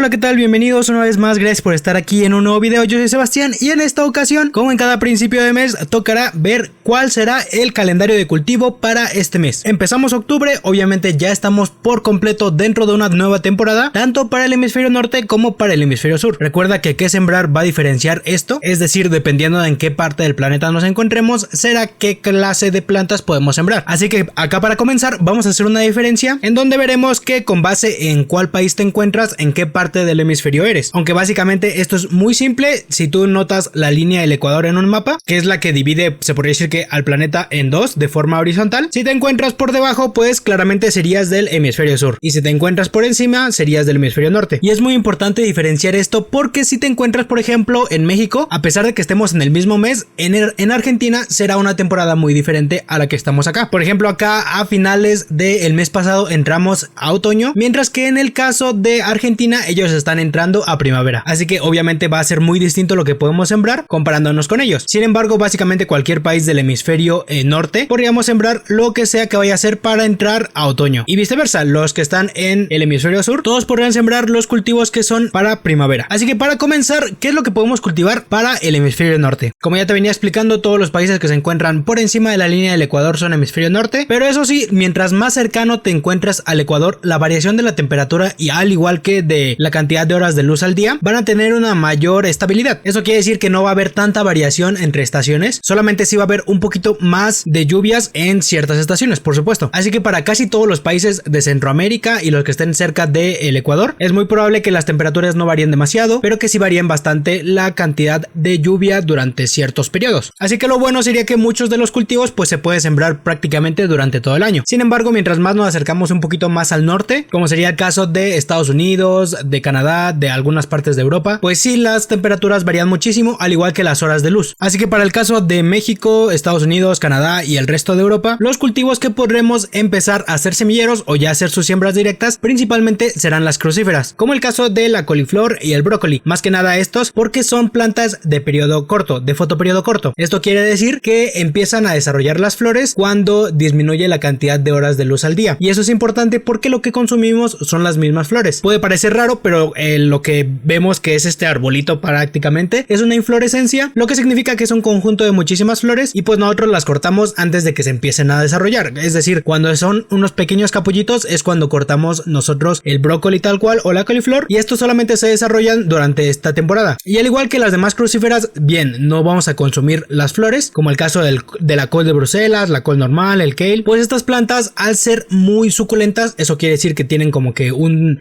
Hola, ¿qué tal? Bienvenidos una vez más, gracias por estar aquí en un nuevo video. Yo soy Sebastián y en esta ocasión, como en cada principio de mes, tocará ver cuál será el calendario de cultivo para este mes. Empezamos octubre, obviamente ya estamos por completo dentro de una nueva temporada, tanto para el hemisferio norte como para el hemisferio sur. Recuerda que qué sembrar va a diferenciar esto, es decir, dependiendo de en qué parte del planeta nos encontremos, será qué clase de plantas podemos sembrar. Así que acá para comenzar vamos a hacer una diferencia en donde veremos que con base en cuál país te encuentras, en qué parte del hemisferio eres. Aunque básicamente esto es muy simple, si tú notas la línea del Ecuador en un mapa, que es la que divide, se podría decir que al planeta en dos de forma horizontal, si te encuentras por debajo, pues claramente serías del hemisferio sur, y si te encuentras por encima, serías del hemisferio norte. Y es muy importante diferenciar esto porque si te encuentras, por ejemplo, en México, a pesar de que estemos en el mismo mes, en Argentina será una temporada muy diferente a la que estamos acá. Por ejemplo, acá a finales del mes pasado entramos a otoño, mientras que en el caso de Argentina ellos están entrando a primavera, así que obviamente va a ser muy distinto lo que podemos sembrar comparándonos con ellos. Sin embargo, básicamente cualquier país del hemisferio norte podríamos sembrar lo que sea que vaya a ser para entrar a otoño, y viceversa, los que están en el hemisferio sur, todos podrían sembrar los cultivos que son para primavera. Así que para comenzar, ¿qué es lo que podemos cultivar para el hemisferio norte? Como ya te venía explicando, todos los países que se encuentran por encima de la línea del Ecuador son hemisferio norte, pero eso sí, mientras más cercano te encuentras al Ecuador, la variación de la temperatura y al igual que de la cantidad de horas de luz al día van a tener una mayor estabilidad. Eso quiere decir que no va a haber tanta variación entre estaciones, solamente sí va a haber un poquito más de lluvias en ciertas estaciones, por supuesto. Así que para casi todos los países de Centroamérica y los que estén cerca del Ecuador, es muy probable que las temperaturas no varíen demasiado, pero que sí varíen bastante la cantidad de lluvia durante ciertos periodos. Así que lo bueno sería que muchos de los cultivos pues se puede sembrar prácticamente durante todo el año. Sin embargo, mientras más nos acercamos un poquito más al norte, como sería el caso de Estados Unidos, de Canadá, de algunas partes de Europa, pues sí, las temperaturas varían muchísimo, al igual que las horas de luz. Así que para el caso de México, Estados Unidos, Canadá y el resto de Europa, los cultivos que podremos empezar a hacer semilleros o ya hacer sus siembras directas principalmente serán las crucíferas, como el caso de la coliflor y el brócoli. Más que nada estos porque son plantas de periodo corto, de fotoperiodo corto. Esto quiere decir que empiezan a desarrollar las flores cuando disminuye la cantidad de horas de luz al día, y eso es importante porque lo que consumimos son las mismas flores. Puede parecer raro, pero lo que vemos que es este arbolito prácticamente es una inflorescencia, lo que significa que es un conjunto de muchísimas flores, y pues nosotros las cortamos antes de que se empiecen a desarrollar. Es decir, cuando son unos pequeños capullitos es cuando cortamos nosotros el brócoli tal cual o la coliflor, y estos solamente se desarrollan durante esta temporada. Y al igual que las demás crucíferas, bien, no vamos a consumir las flores, como el caso de la col de Bruselas, la col normal, el kale. Pues estas plantas, al ser muy suculentas, eso quiere decir que tienen como que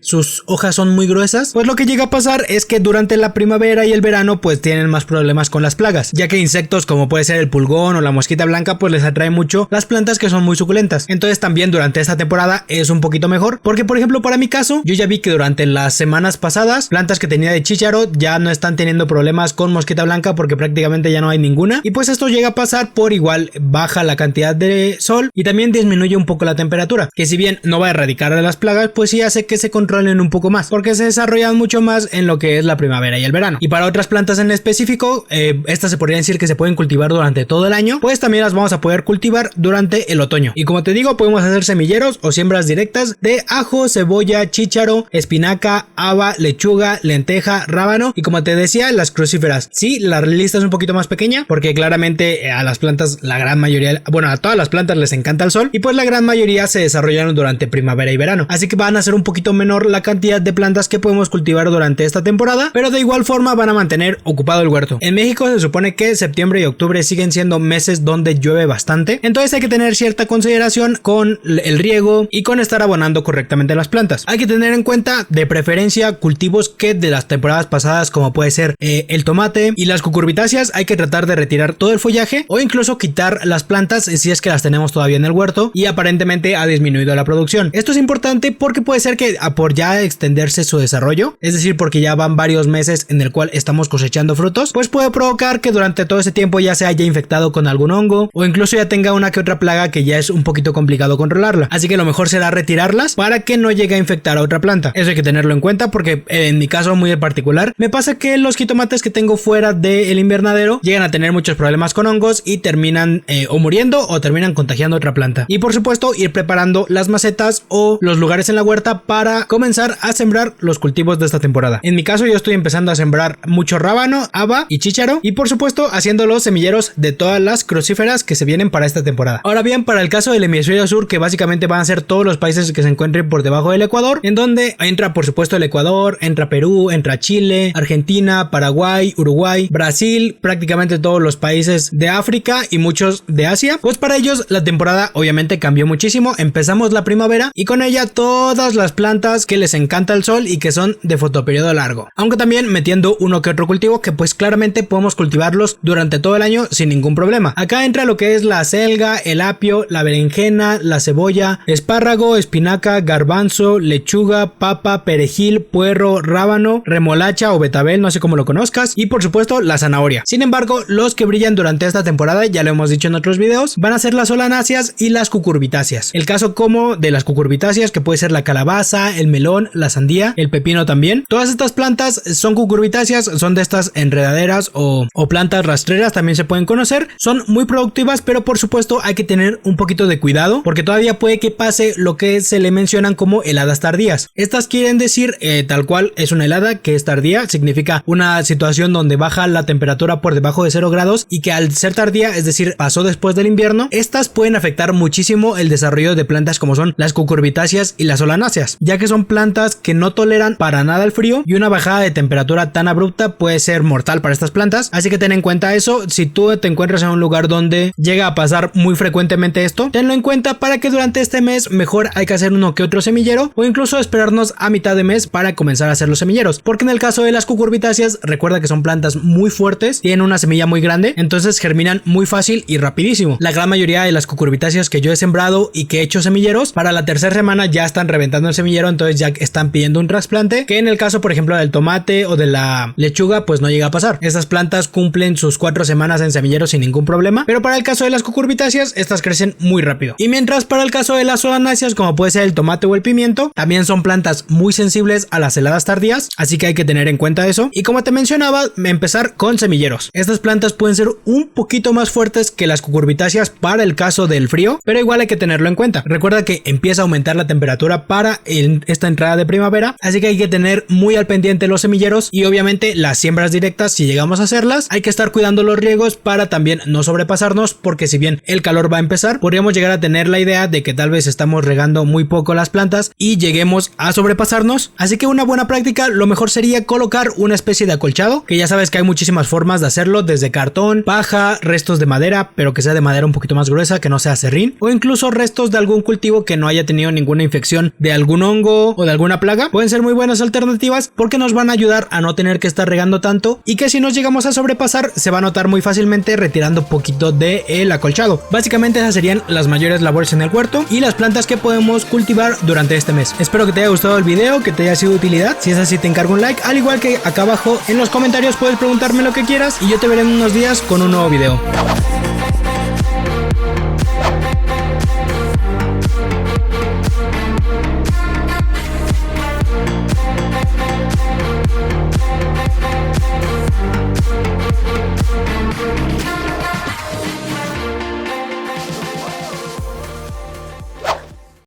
sus hojas son muy gruesas, pues lo que llega a pasar es que durante la primavera y el verano pues tienen más problemas con las plagas, ya que insectos como puede ser el pulgón o la mosquita blanca pues les atrae mucho las plantas que son muy suculentas. Entonces también durante esta temporada es un poquito mejor, porque por ejemplo para mi caso, yo ya vi que durante las semanas pasadas plantas que tenía de chícharo ya no están teniendo problemas con mosquita blanca porque prácticamente ya no hay ninguna, y pues esto llega a pasar por igual baja la cantidad de sol y también disminuye un poco la temperatura, que si bien no va a erradicar a las plagas, pues sí hace que se controlen un poco más, porque se desarrollan mucho más en lo que es la primavera y el verano. Y para otras plantas en específico, estas se podría decir que se pueden cultivar durante todo el año, pues también las vamos a poder cultivar durante el otoño. Y como te digo, podemos hacer semilleros o siembras directas de ajo, cebolla, chícharo, espinaca, haba, lechuga, lenteja, rábano, y como te decía, las crucíferas. Sí, la lista es un poquito más pequeña porque claramente a las plantas, la gran mayoría, bueno, a todas las plantas les encanta el sol, y pues la gran mayoría se desarrollaron durante primavera y verano, así que van a ser un poquito menor la cantidad de plantas que podemos cultivar durante esta temporada, pero de igual forma van a mantener ocupado el huerto. En México se supone que septiembre y octubre siguen siendo meses donde llueve bastante, entonces hay que tener cierta consideración con el riego y con estar abonando correctamente las plantas. Hay que tener en cuenta de preferencia cultivos que de las temporadas pasadas, como puede ser el tomate y las cucurbitáceas, hay que tratar de retirar todo el follaje o incluso quitar las plantas si es que las tenemos todavía en el huerto y aparentemente ha disminuido la producción. Esto es importante porque puede ser que por ya extenderse su desarrollo, es decir, porque ya van varios meses en el cual estamos cosechando frutos, pues puede provocar que durante todo ese tiempo ya se haya infectado con algún hongo o incluso ya tenga una que otra plaga que ya es un poquito complicado controlarla. Así que lo mejor será retirarlas para que no llegue a infectar a otra planta. Eso hay que tenerlo en cuenta porque en mi caso muy en particular me pasa que los jitomates que tengo fuera del invernadero llegan a tener muchos problemas con hongos y terminan o muriendo o terminan contagiando a otra planta. Y por supuesto ir preparando las macetas o los lugares en la huerta para comenzar a sembrar los los cultivos de esta temporada. En mi caso yo estoy empezando a sembrar mucho rábano, haba y chícharo, y por supuesto haciendo los semilleros de todas las crucíferas que se vienen para esta temporada. Ahora bien, para el caso del hemisferio sur, que básicamente van a ser todos los países que se encuentren por debajo del Ecuador, en donde entra por supuesto el Ecuador, entra Perú, entra Chile, Argentina, Paraguay, Uruguay, Brasil, prácticamente todos los países de África y muchos de Asia, pues para ellos la temporada obviamente cambió muchísimo. Empezamos la primavera y con ella todas las plantas que les encanta el sol y que son de fotoperiodo largo, aunque también metiendo uno que otro cultivo que pues claramente podemos cultivarlos durante todo el año sin ningún problema. Acá entra lo que es la acelga, el apio, la berenjena, la cebolla, espárrago, espinaca, garbanzo, lechuga, papa, perejil, puerro, rábano, remolacha o betabel, no sé cómo lo conozcas, y por supuesto la zanahoria. Sin embargo, los que brillan durante esta temporada, ya lo hemos dicho en otros videos, van a ser las solanáceas y las cucurbitáceas. El caso como de las cucurbitáceas, que puede ser la calabaza, el melón, la sandía, el pepino también. Todas estas plantas son cucurbitáceas, son de estas enredaderas o plantas rastreras, también se pueden conocer. Son muy productivas, pero por supuesto hay que tener un poquito de cuidado porque todavía puede que pase lo que se le mencionan como heladas tardías. Estas quieren decir tal cual es una helada que es tardía, significa una situación donde baja la temperatura por debajo de 0 grados y que al ser tardía, es decir, pasó después del invierno, estas pueden afectar muchísimo el desarrollo de plantas como son las cucurbitáceas y las solanáceas, ya que son plantas que no toleran para nada el frío y una bajada de temperatura tan abrupta puede ser mortal para estas plantas, así que ten en cuenta eso. Si tú te encuentras en un lugar donde llega a pasar muy frecuentemente esto, tenlo en cuenta para que durante este mes mejor hay que hacer uno que otro semillero o incluso esperarnos a mitad de mes para comenzar a hacer los semilleros, porque en el caso de las cucurbitáceas recuerda que son plantas muy fuertes, tienen una semilla muy grande, entonces germinan muy fácil y rapidísimo. La gran mayoría de las cucurbitáceas que yo he sembrado y que he hecho semilleros, para la tercera semana ya están reventando el semillero, entonces ya están pidiendo un trasplante, que en el caso por ejemplo del tomate o de la lechuga pues no llega a pasar. Estas plantas cumplen sus 4 semanas en semillero sin ningún problema, pero para el caso de las cucurbitáceas estas crecen muy rápido. Y mientras para el caso de las solanáceas, como puede ser el tomate o el pimiento, también son plantas muy sensibles a las heladas tardías, así que hay que tener en cuenta eso. Y como te mencionaba, empezar con semilleros. Estas plantas pueden ser un poquito más fuertes que las cucurbitáceas para el caso del frío, pero igual hay que tenerlo en cuenta. Recuerda que empieza a aumentar la temperatura para esta entrada de primavera, así que hay que tener muy al pendiente los semilleros y obviamente las siembras directas. Si llegamos a hacerlas, hay que estar cuidando los riegos para también no sobrepasarnos, porque si bien el calor va a empezar, podríamos llegar a tener la idea de que tal vez estamos regando muy poco las plantas y lleguemos a sobrepasarnos. Así que una buena práctica, lo mejor sería colocar una especie de acolchado, que ya sabes que hay muchísimas formas de hacerlo, desde cartón, paja, restos de madera, pero que sea de madera un poquito más gruesa, que no sea serrín, o incluso restos de algún cultivo que no haya tenido ninguna infección de algún hongo o de alguna plaga. Pueden ser muy buenas alternativas porque nos van a ayudar a no tener que estar regando tanto, y que si nos llegamos a sobrepasar se va a notar muy fácilmente retirando poquito del acolchado. Básicamente esas serían las mayores labores en el huerto y las plantas que podemos cultivar durante este mes. Espero que te haya gustado el video, que te haya sido de utilidad. Si es así, te encargo un like, al igual que acá abajo en los comentarios puedes preguntarme lo que quieras y yo te veré en unos días con un nuevo video.